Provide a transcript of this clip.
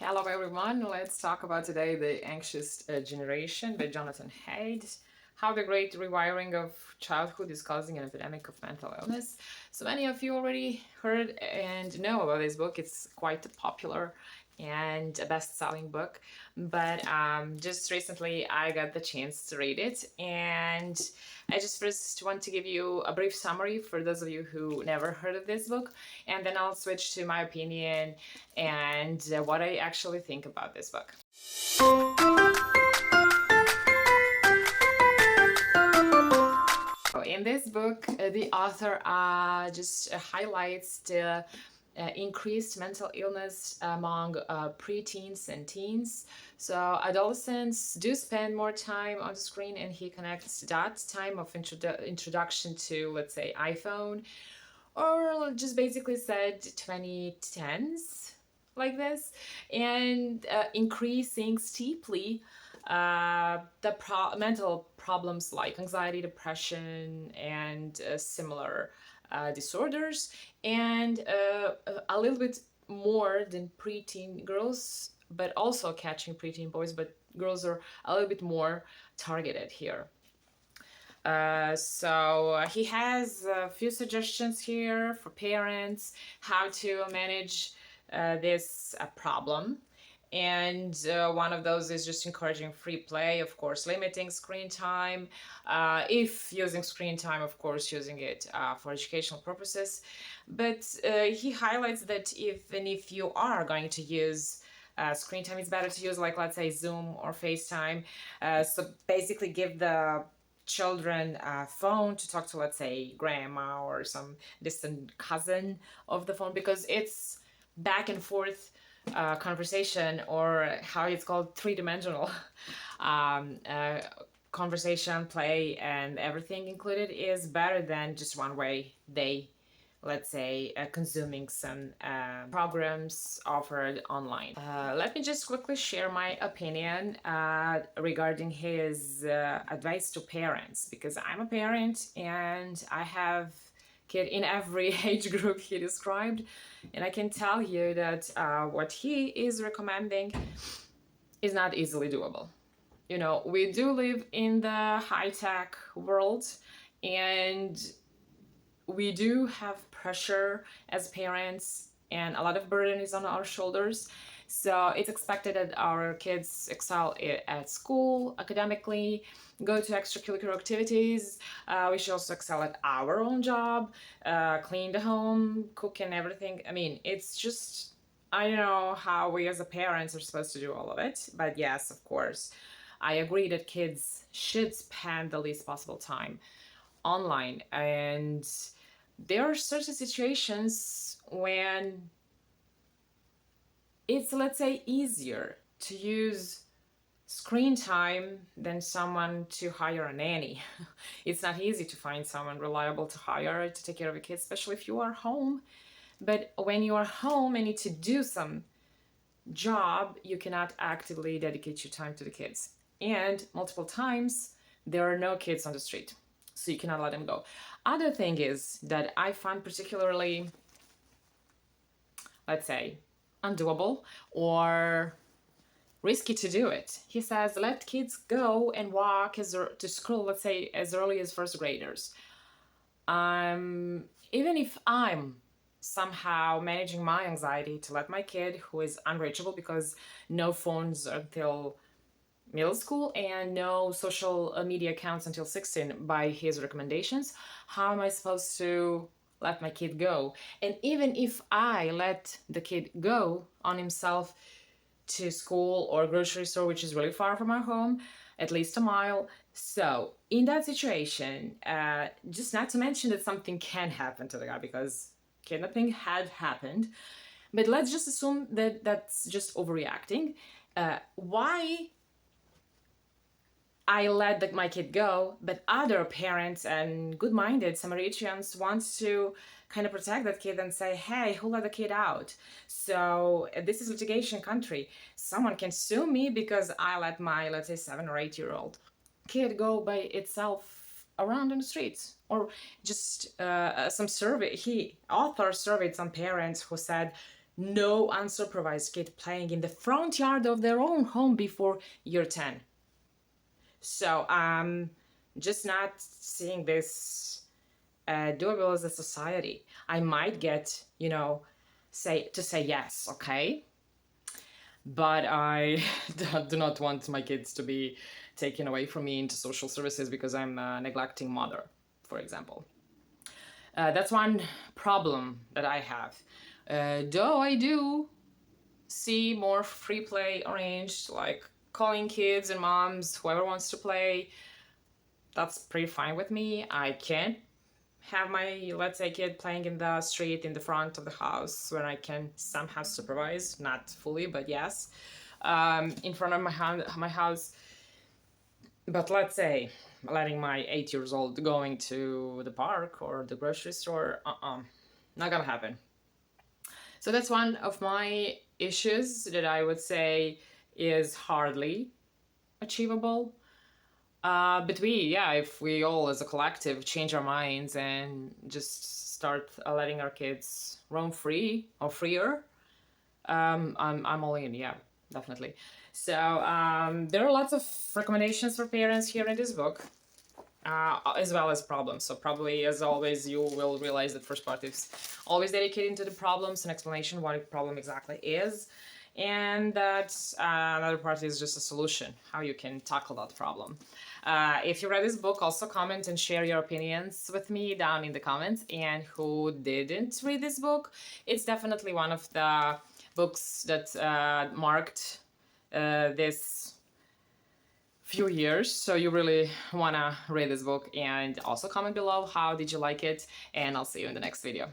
Hello everyone, let's talk about today The Anxious Generation by Jonathan Haidt. How the great rewiring of childhood is causing an epidemic of mental illness. So many of you already heard and know about this book. It's quite popular and a best-selling book, but just recently I got the chance to read it, and I just first want to give you a brief summary for those of you who never heard of this book, and then I'll switch to my opinion and what I actually think about this book. In this book, the author just highlights the increased mental illness among preteens and teens. So adolescents do spend more time on the screen, and he connects that time of introduction to, let's say, iPhone, or just basically said 2010s like this, and increasing steeply the mental problems like anxiety, depression, and similar disorders, and a little bit more than preteen girls, but also catching preteen boys, but girls are a little bit more targeted here. So he has a few suggestions here for parents how to manage this problem. And one of those is just encouraging free play, of course, limiting screen time. If using screen time, of course, using it for educational purposes. But he highlights that even if you are going to use screen time, it's better to use, like, let's say, Zoom or FaceTime. So basically give the children a phone to talk to, let's say, grandma or some distant cousin of the phone, because it's back and forth conversation, or how it's called, three-dimensional conversation, play, and everything included is better than just one way they, let's say, consuming some programs offered online. Let me just quickly share my opinion regarding his advice to parents, because I'm a parent and I have kid in every age group he described, and I can tell you that what he is recommending is not easily doable. You know, we do live in the high-tech world, and we do have pressure as parents, and a lot of burden is on our shoulders. So it's expected that our kids excel at school, academically, go to extracurricular activities. We should also excel at our own job, clean the home, cook and everything. I mean, it's just, I don't know how we as a parents are supposed to do all of it. But yes, of course, I agree that kids should spend the least possible time online. And there are certain situations when it's, let's say, easier to use screen time than someone to hire a nanny. It's not easy to find someone reliable to hire to take care of your kids, especially if you are home. But when you are home and need to do some job, you cannot actively dedicate your time to the kids. And multiple times, there are no kids on the street, so you cannot let them go. Other thing is that I find particularly, let's say, undoable or risky to do it. He says, let kids go and walk to school, let's say, as early as first graders. Even if I'm somehow managing my anxiety to let my kid, who is unreachable because no phones until middle school and no social media accounts until 16 by his recommendations, how am I supposed to let my kid go? And even if I let the kid go on himself to school or grocery store, which is really far from our home, at least a mile. So in that situation, just not to mention that something can happen to the guy, because kidnapping had happened, but let's just assume that that's just overreacting. Why I let my kid go, but other parents and good-minded Samaritans want to kind of protect that kid and say, hey, who let the kid out? So this is litigation country. Someone can sue me because I let my, let's say, 7 or 8-year-old kid go by itself around in the streets. Or just some survey, author surveyed some parents who said, No unsupervised kid playing in the front yard of their own home before you're 10. So I'm just not seeing this doable as a society. I might get, say yes, okay? But I do not want my kids to be taken away from me into social services because I'm a neglecting mother, for example. That's one problem that I have. Though I do see more free play arranged, like calling kids and moms, whoever wants to play, that's pretty fine with me. I can't have my, let's say, kid playing in the street in the front of the house when I can somehow supervise, not fully, but yes, in front of my house. But let's say letting my 8 years old going to the park or the grocery store, not gonna happen. So that's one of my issues that I would say is hardly achievable. But if we all as a collective change our minds and just start letting our kids roam free or freer, I'm all in, yeah, definitely. So there are lots of recommendations for parents here in this book, as well as problems. So probably, as always, you will realize that first part is always dedicated to the problems and explanation what a problem exactly is. And that another part is just a solution, how you can tackle that problem. If you read this book, also comment and share your opinions with me down in the comments. And who didn't read this book, it's definitely one of the books that marked this few years. So you really want to read this book, and also comment below how did you like it, and I'll see you in the next video.